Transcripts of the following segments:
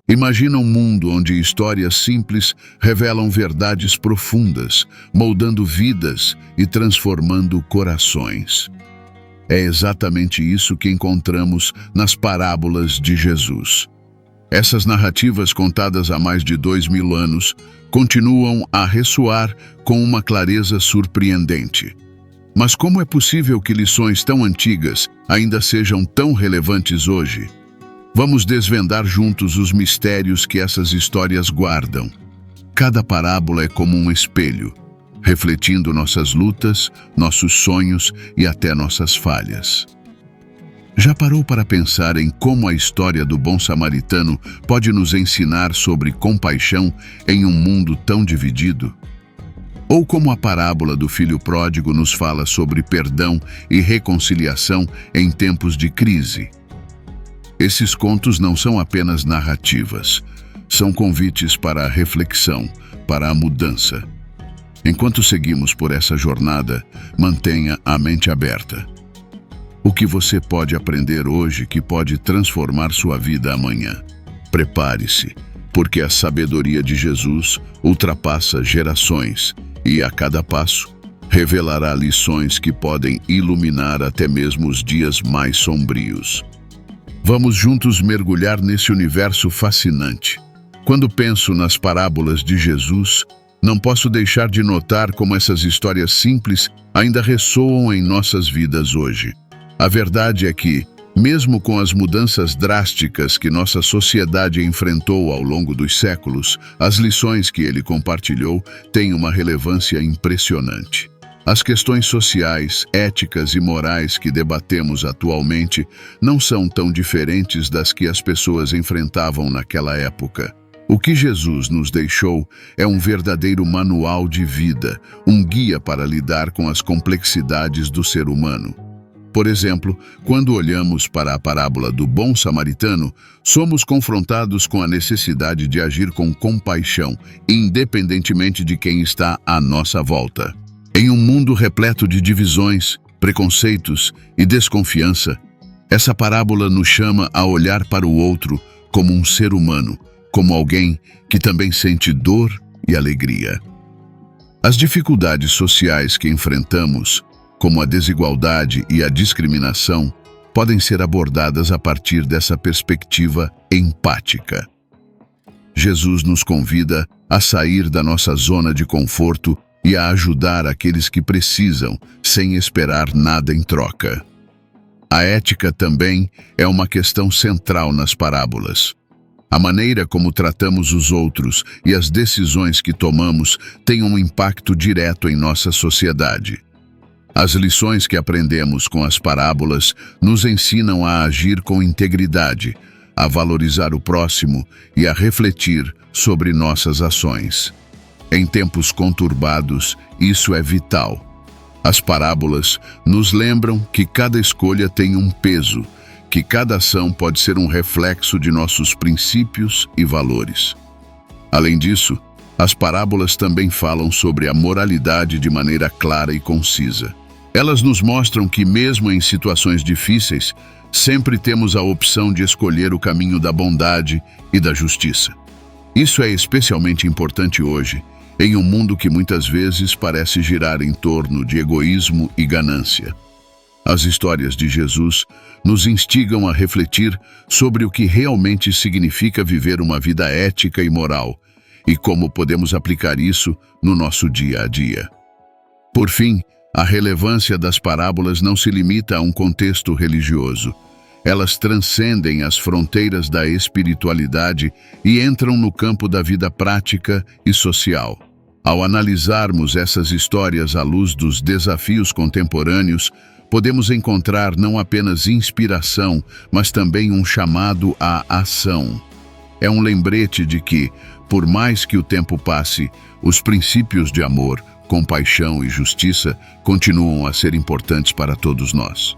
Imagina um mundo onde histórias simples revelam verdades profundas, moldando vidas e transformando corações. É exatamente isso que encontramos nas parábolas de Jesus. Essas narrativas contadas há mais de 2000 anos continuam a ressoar com uma clareza surpreendente. Mas como é possível que lições tão antigas ainda sejam tão relevantes hoje? Vamos desvendar juntos os mistérios que essas histórias guardam. Cada parábola é como um espelho, refletindo nossas lutas, nossos sonhos e até nossas falhas. Já parou para pensar em como a história do bom samaritano pode nos ensinar sobre compaixão em um mundo tão dividido? Ou como a parábola do filho pródigo nos fala sobre perdão e reconciliação em tempos de crise? Esses contos não são apenas narrativas, são convites para a reflexão, para a mudança. Enquanto seguimos por essa jornada, mantenha a mente aberta. O que você pode aprender hoje que pode transformar sua vida amanhã? Prepare-se, porque a sabedoria de Jesus ultrapassa gerações e, a cada passo, revelará lições que podem iluminar até mesmo os dias mais sombrios. Vamos juntos mergulhar nesse universo fascinante. Quando penso nas parábolas de Jesus, não posso deixar de notar como essas histórias simples ainda ressoam em nossas vidas hoje. A verdade é que, mesmo com as mudanças drásticas que nossa sociedade enfrentou ao longo dos séculos, as lições que ele compartilhou têm uma relevância impressionante. As questões sociais, éticas e morais que debatemos atualmente não são tão diferentes das que as pessoas enfrentavam naquela época. O que Jesus nos deixou é um verdadeiro manual de vida, um guia para lidar com as complexidades do ser humano. Por exemplo, quando olhamos para a parábola do bom samaritano, somos confrontados com a necessidade de agir com compaixão, independentemente de quem está à nossa volta. Em um mundo repleto de divisões, preconceitos e desconfiança, essa parábola nos chama a olhar para o outro como um ser humano, como alguém que também sente dor e alegria. As dificuldades sociais que enfrentamos, como a desigualdade e a discriminação, podem ser abordadas a partir dessa perspectiva empática. Jesus nos convida a sair da nossa zona de conforto e a ajudar aqueles que precisam, sem esperar nada em troca. A ética também é uma questão central nas parábolas. A maneira como tratamos os outros e as decisões que tomamos têm um impacto direto em nossa sociedade. As lições que aprendemos com as parábolas nos ensinam a agir com integridade, a valorizar o próximo e a refletir sobre nossas ações. Em tempos conturbados, isso é vital. As parábolas nos lembram que cada escolha tem um peso, que cada ação pode ser um reflexo de nossos princípios e valores. Além disso, as parábolas também falam sobre a moralidade de maneira clara e concisa. Elas nos mostram que, mesmo em situações difíceis, sempre temos a opção de escolher o caminho da bondade e da justiça. Isso é especialmente importante hoje, em um mundo que muitas vezes parece girar em torno de egoísmo e ganância. As histórias de Jesus nos instigam a refletir sobre o que realmente significa viver uma vida ética e moral e como podemos aplicar isso no nosso dia a dia. Por fim, a relevância das parábolas não se limita a um contexto religioso. Elas transcendem as fronteiras da espiritualidade e entram no campo da vida prática e social. Ao analisarmos essas histórias à luz dos desafios contemporâneos, podemos encontrar não apenas inspiração, mas também um chamado à ação. É um lembrete de que, por mais que o tempo passe, os princípios de amor, compaixão e justiça continuam a ser importantes para todos nós.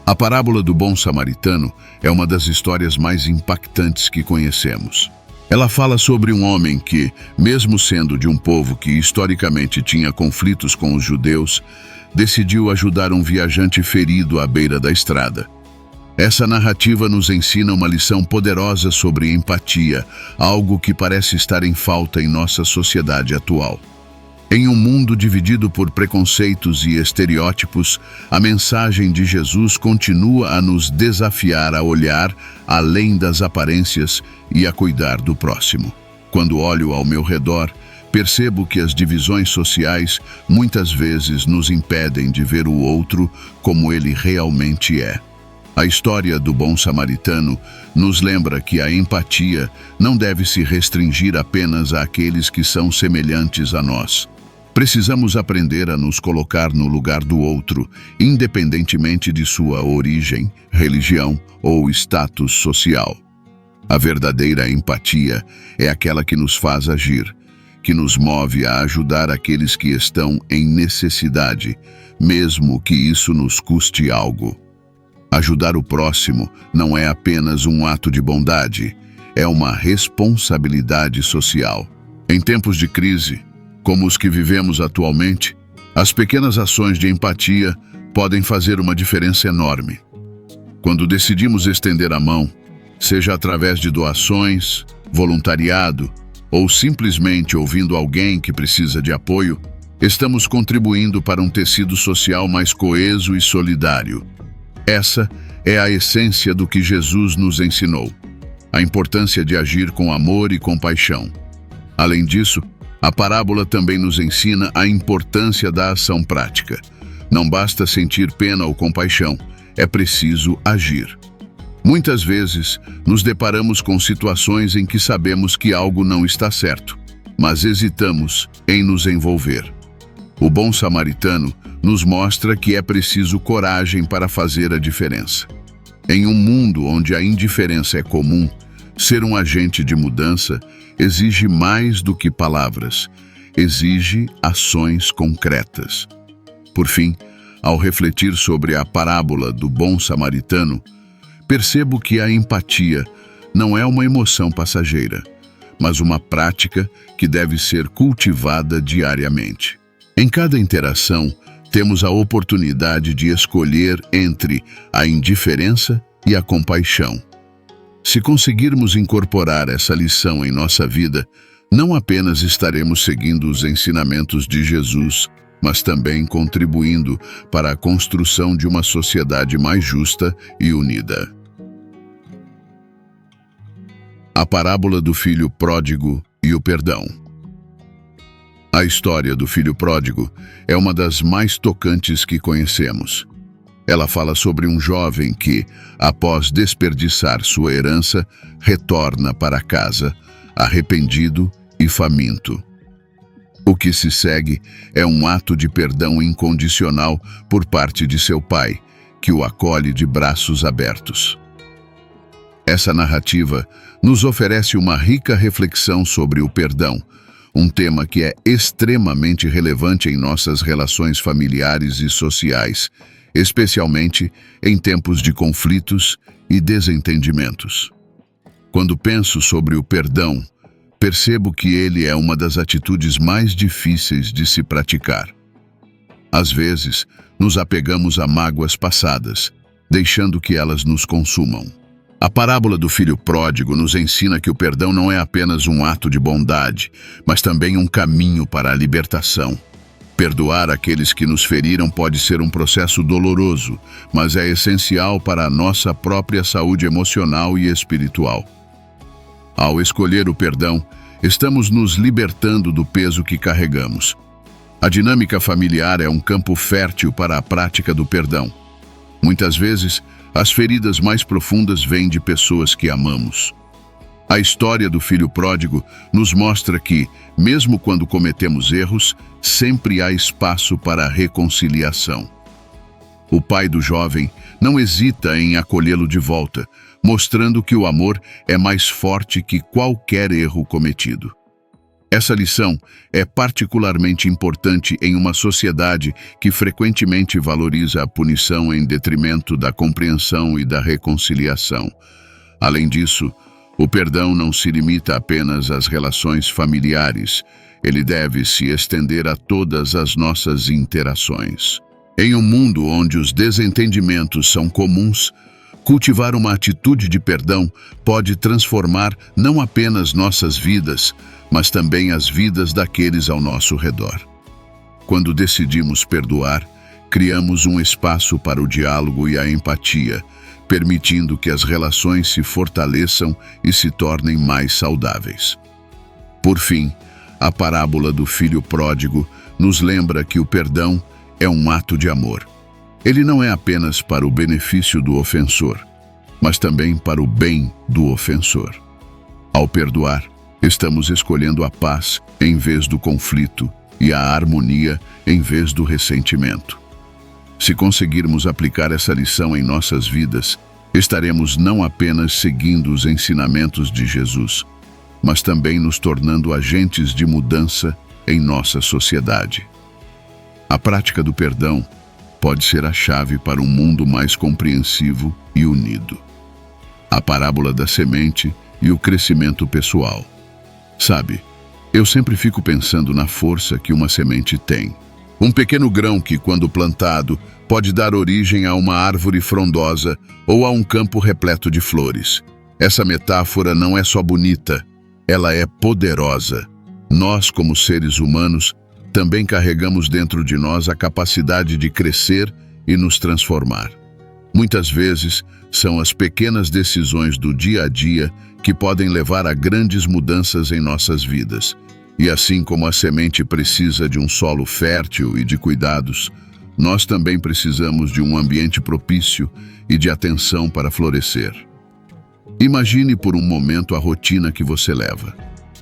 A parábola do bom samaritano é uma das histórias mais impactantes que conhecemos. Ela fala sobre um homem que, mesmo sendo de um povo que historicamente tinha conflitos com os judeus, decidiu ajudar um viajante ferido à beira da estrada. Essa narrativa nos ensina uma lição poderosa sobre empatia, algo que parece estar em falta em nossa sociedade atual. Em um mundo dividido por preconceitos e estereótipos, a mensagem de Jesus continua a nos desafiar a olhar além das aparências e a cuidar do próximo. Quando olho ao meu redor, percebo que as divisões sociais muitas vezes nos impedem de ver o outro como ele realmente é. A história do bom samaritano nos lembra que a empatia não deve se restringir apenas àqueles que são semelhantes a nós. Precisamos aprender a nos colocar no lugar do outro, independentemente de sua origem, religião ou status social. A verdadeira empatia é aquela que nos faz agir, que nos move a ajudar aqueles que estão em necessidade, mesmo que isso nos custe algo. Ajudar o próximo não é apenas um ato de bondade, é uma responsabilidade social. Em tempos de crise, como os que vivemos atualmente, as pequenas ações de empatia podem fazer uma diferença enorme. Quando decidimos estender a mão, seja através de doações, voluntariado ou simplesmente ouvindo alguém que precisa de apoio, estamos contribuindo para um tecido social mais coeso e solidário. Essa é a essência do que Jesus nos ensinou, a importância de agir com amor e compaixão. Além disso, a parábola também nos ensina a importância da ação prática. Não basta sentir pena ou compaixão, é preciso agir. Muitas vezes, nos deparamos com situações em que sabemos que algo não está certo, mas hesitamos em nos envolver. O bom samaritano nos mostra que é preciso coragem para fazer a diferença. Em um mundo onde a indiferença é comum, ser um agente de mudança exige mais do que palavras, exige ações concretas. Por fim, ao refletir sobre a parábola do bom samaritano, percebo que a empatia não é uma emoção passageira, mas uma prática que deve ser cultivada diariamente. Em cada interação, temos a oportunidade de escolher entre a indiferença e a compaixão. Se conseguirmos incorporar essa lição em nossa vida, não apenas estaremos seguindo os ensinamentos de Jesus, mas também contribuindo para a construção de uma sociedade mais justa e unida. A parábola do filho pródigo e o perdão. A história do filho pródigo é uma das mais tocantes que conhecemos. Ela fala sobre um jovem que, após desperdiçar sua herança, retorna para casa, arrependido e faminto. O que se segue é um ato de perdão incondicional por parte de seu pai, que o acolhe de braços abertos. Essa narrativa nos oferece uma rica reflexão sobre o perdão, um tema que é extremamente relevante em nossas relações familiares e sociais, especialmente em tempos de conflitos e desentendimentos. Quando penso sobre o perdão, percebo que ele é uma das atitudes mais difíceis de se praticar. Às vezes, nos apegamos a mágoas passadas, deixando que elas nos consumam. A parábola do filho pródigo nos ensina que o perdão não é apenas um ato de bondade, mas também um caminho para a libertação. Perdoar aqueles que nos feriram pode ser um processo doloroso, mas é essencial para a nossa própria saúde emocional e espiritual. Ao escolher o perdão, estamos nos libertando do peso que carregamos. A dinâmica familiar é um campo fértil para a prática do perdão. Muitas vezes, as feridas mais profundas vêm de pessoas que amamos. A história do filho pródigo nos mostra que, mesmo quando cometemos erros, sempre há espaço para a reconciliação. O pai do jovem não hesita em acolhê-lo de volta, mostrando que o amor é mais forte que qualquer erro cometido. Essa lição é particularmente importante em uma sociedade que frequentemente valoriza a punição em detrimento da compreensão e da reconciliação. Além disso, o perdão não se limita apenas às relações familiares, ele deve se estender a todas as nossas interações. Em um mundo onde os desentendimentos são comuns, Cultivar uma atitude de perdão pode transformar não apenas nossas vidas, mas também as vidas daqueles ao nosso redor. Quando decidimos perdoar, criamos um espaço para o diálogo e a empatia, permitindo que as relações se fortaleçam e se tornem mais saudáveis. Por fim, a parábola do filho pródigo nos lembra que o perdão é um ato de amor. Ele não é apenas para o benefício do ofensor, mas também para o bem do ofensor. Ao perdoar, estamos escolhendo a paz em vez do conflito e a harmonia em vez do ressentimento. Se conseguirmos aplicar essa lição em nossas vidas, estaremos não apenas seguindo os ensinamentos de Jesus, mas também nos tornando agentes de mudança em nossa sociedade. A prática do perdão pode ser a chave para um mundo mais compreensivo e unido. A parábola da semente e o crescimento pessoal. Sabe, eu sempre fico pensando na força que uma semente tem. Um pequeno grão que, quando plantado, pode dar origem a uma árvore frondosa ou a um campo repleto de flores. Essa metáfora não é só bonita, ela é poderosa. Nós, como seres humanos, também carregamos dentro de nós a capacidade de crescer e nos transformar. Muitas vezes, são as pequenas decisões do dia a dia que podem levar a grandes mudanças em nossas vidas. E assim como a semente precisa de um solo fértil e de cuidados, nós também precisamos de um ambiente propício e de atenção para florescer. Imagine por um momento a rotina que você leva.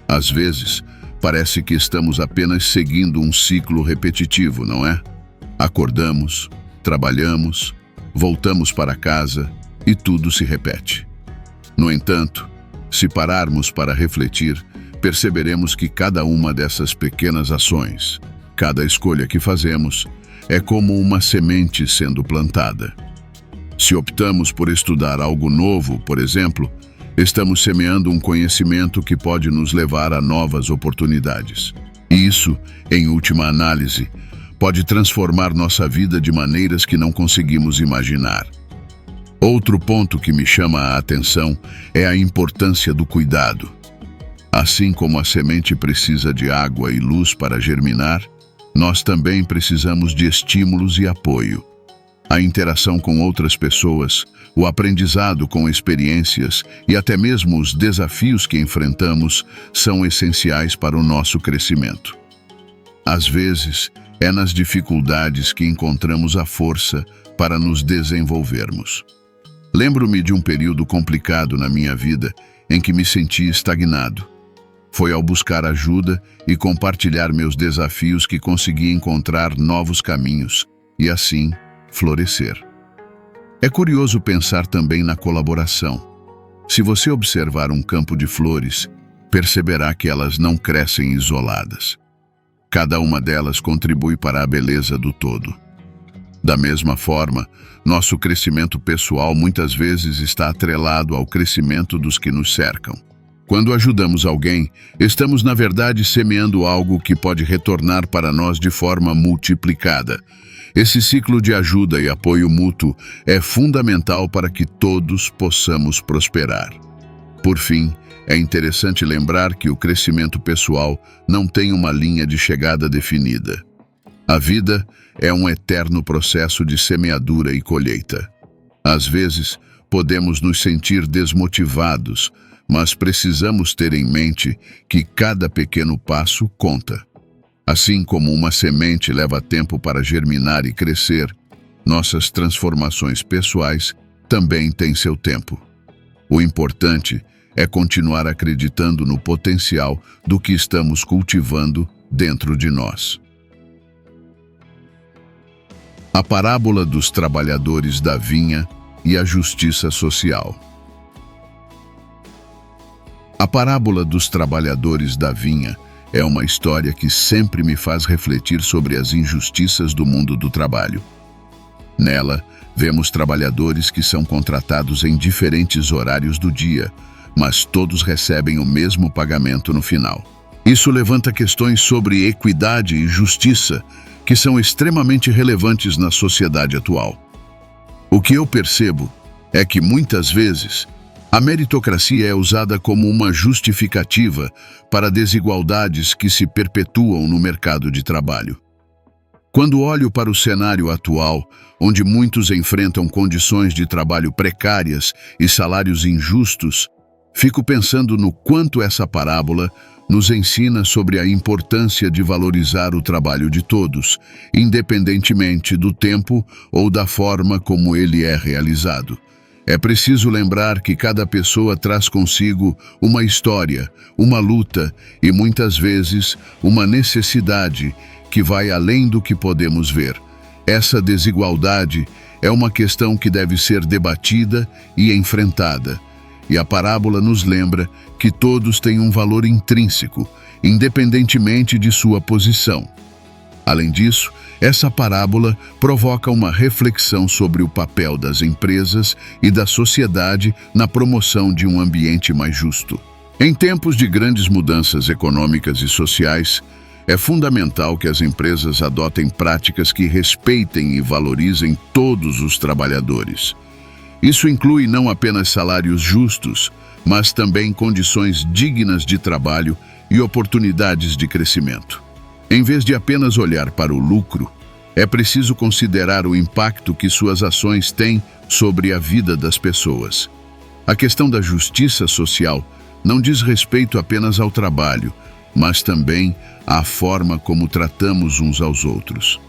Às vezes, parece que estamos apenas seguindo um ciclo repetitivo, não é? Acordamos, trabalhamos, voltamos para casa e tudo se repete. No entanto, se pararmos para refletir, perceberemos que cada uma dessas pequenas ações, cada escolha que fazemos, é como uma semente sendo plantada. Se optamos por estudar algo novo, por exemplo, estamos semeando um conhecimento que pode nos levar a novas oportunidades. E isso, em última análise, pode transformar nossa vida de maneiras que não conseguimos imaginar. Outro ponto que me chama a atenção é a importância do cuidado. Assim como a semente precisa de água e luz para germinar, nós também precisamos de estímulos e apoio. A interação com outras pessoas, o aprendizado com experiências e até mesmo os desafios que enfrentamos são essenciais para o nosso crescimento. Às vezes, é nas dificuldades que encontramos a força para nos desenvolvermos. Lembro-me de um período complicado na minha vida em que me senti estagnado. Foi ao buscar ajuda e compartilhar meus desafios que consegui encontrar novos caminhos e, assim, florescer. É curioso pensar também na colaboração. Se você observar um campo de flores, perceberá que elas não crescem isoladas. Cada uma delas contribui para a beleza do todo. Da mesma forma, nosso crescimento pessoal muitas vezes está atrelado ao crescimento dos que nos cercam. Quando ajudamos alguém, estamos na verdade semeando algo que pode retornar para nós de forma multiplicada. Esse ciclo de ajuda e apoio mútuo é fundamental para que todos possamos prosperar. Por fim, é interessante lembrar que o crescimento pessoal não tem uma linha de chegada definida. A vida é um eterno processo de semeadura e colheita. Às vezes, podemos nos sentir desmotivados, mas precisamos ter em mente que cada pequeno passo conta. Assim como uma semente leva tempo para germinar e crescer, nossas transformações pessoais também têm seu tempo. O importante é continuar acreditando no potencial do que estamos cultivando dentro de nós. A parábola dos trabalhadores da vinha e a justiça social. A parábola dos trabalhadores da vinha é uma história que sempre me faz refletir sobre as injustiças do mundo do trabalho. Nela, vemos trabalhadores que são contratados em diferentes horários do dia, mas todos recebem o mesmo pagamento no final. Isso levanta questões sobre equidade e justiça, que são extremamente relevantes na sociedade atual. O que eu percebo é que, muitas vezes, a meritocracia é usada como uma justificativa para desigualdades que se perpetuam no mercado de trabalho. Quando olho para o cenário atual, onde muitos enfrentam condições de trabalho precárias e salários injustos, fico pensando no quanto essa parábola nos ensina sobre a importância de valorizar o trabalho de todos, independentemente do tempo ou da forma como ele é realizado. É preciso lembrar que cada pessoa traz consigo uma história, uma luta e, muitas vezes, uma necessidade que vai além do que podemos ver. Essa desigualdade é uma questão que deve ser debatida e enfrentada. E a parábola nos lembra que todos têm um valor intrínseco, independentemente de sua posição. Além disso, essa parábola provoca uma reflexão sobre o papel das empresas e da sociedade na promoção de um ambiente mais justo. Em tempos de grandes mudanças econômicas e sociais, é fundamental que as empresas adotem práticas que respeitem e valorizem todos os trabalhadores. Isso inclui não apenas salários justos, mas também condições dignas de trabalho e oportunidades de crescimento. Em vez de apenas olhar para o lucro, é preciso considerar o impacto que suas ações têm sobre a vida das pessoas. A questão da justiça social não diz respeito apenas ao trabalho, mas também à forma como tratamos uns aos outros.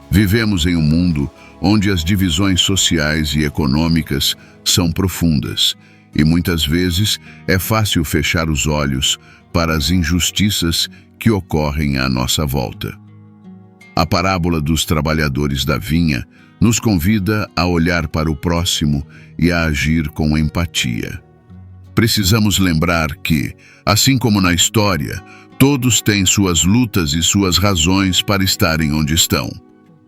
Vivemos em um mundo onde as divisões sociais e econômicas são profundas, e muitas vezes é fácil fechar os olhos para as injustiças que ocorrem à nossa volta. A parábola dos trabalhadores da vinha nos convida a olhar para o próximo e a agir com empatia. Precisamos lembrar que, assim como na história, todos têm suas lutas e suas razões para estarem onde estão.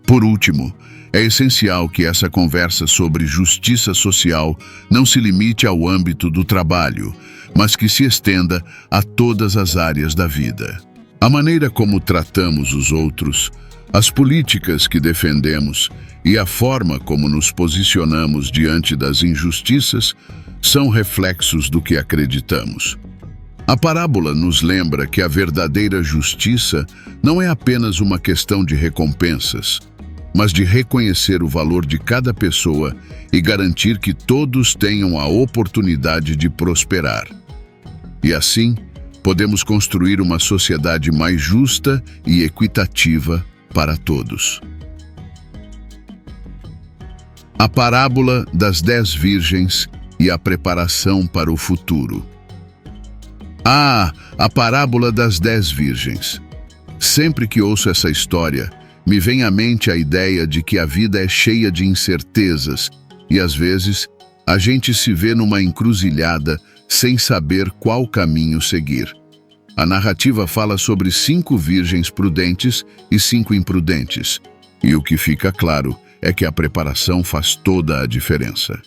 Por último, é essencial que essa conversa sobre justiça social não se limite ao âmbito do trabalho, mas que se estenda a todas as áreas da vida. A maneira como tratamos os outros, as políticas que defendemos e a forma como nos posicionamos diante das injustiças são reflexos do que acreditamos. A parábola nos lembra que a verdadeira justiça não é apenas uma questão de recompensas, mas de reconhecer o valor de cada pessoa e garantir que todos tenham a oportunidade de prosperar. E assim, podemos construir uma sociedade mais justa e equitativa para todos. A parábola das 10 virgens e a preparação para o futuro. A parábola das 10 virgens. Sempre que ouço essa história, me vem à mente a ideia de que a vida é cheia de incertezas e, às vezes, a gente se vê numa encruzilhada sem saber qual caminho seguir. A narrativa fala sobre 5 virgens prudentes e 5 imprudentes, e o que fica claro é que a preparação faz toda a diferença.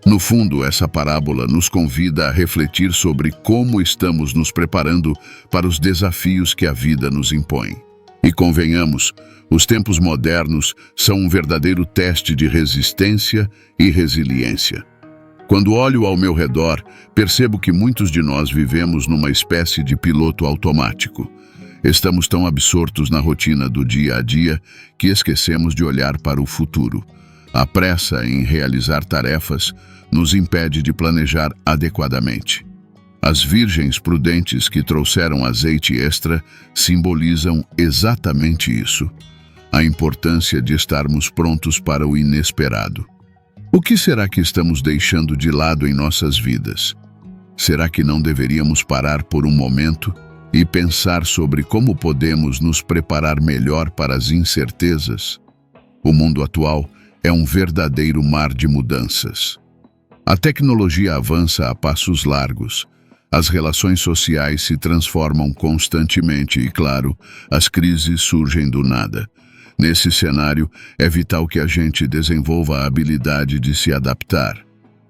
No fundo, essa parábola nos convida a refletir sobre como estamos nos preparando para os desafios que a vida nos impõe. E convenhamos, os tempos modernos são um verdadeiro teste de resistência e resiliência. Quando olho ao meu redor, percebo que muitos de nós vivemos numa espécie de piloto automático. Estamos tão absortos na rotina do dia a dia que esquecemos de olhar para o futuro. A pressa em realizar tarefas nos impede de planejar adequadamente. As virgens prudentes que trouxeram azeite extra simbolizam exatamente isso: a importância de estarmos prontos para o inesperado. O que será que estamos deixando de lado em nossas vidas? Será que não deveríamos parar por um momento e pensar sobre como podemos nos preparar melhor para as incertezas? O mundo atual é um verdadeiro mar de mudanças. A tecnologia avança a passos largos, as relações sociais se transformam constantemente e, claro, as crises surgem do nada. Nesse cenário, é vital que a gente desenvolva a habilidade de se adaptar.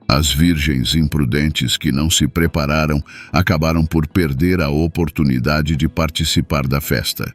As virgens imprudentes que não se prepararam acabaram por perder a oportunidade de participar da festa.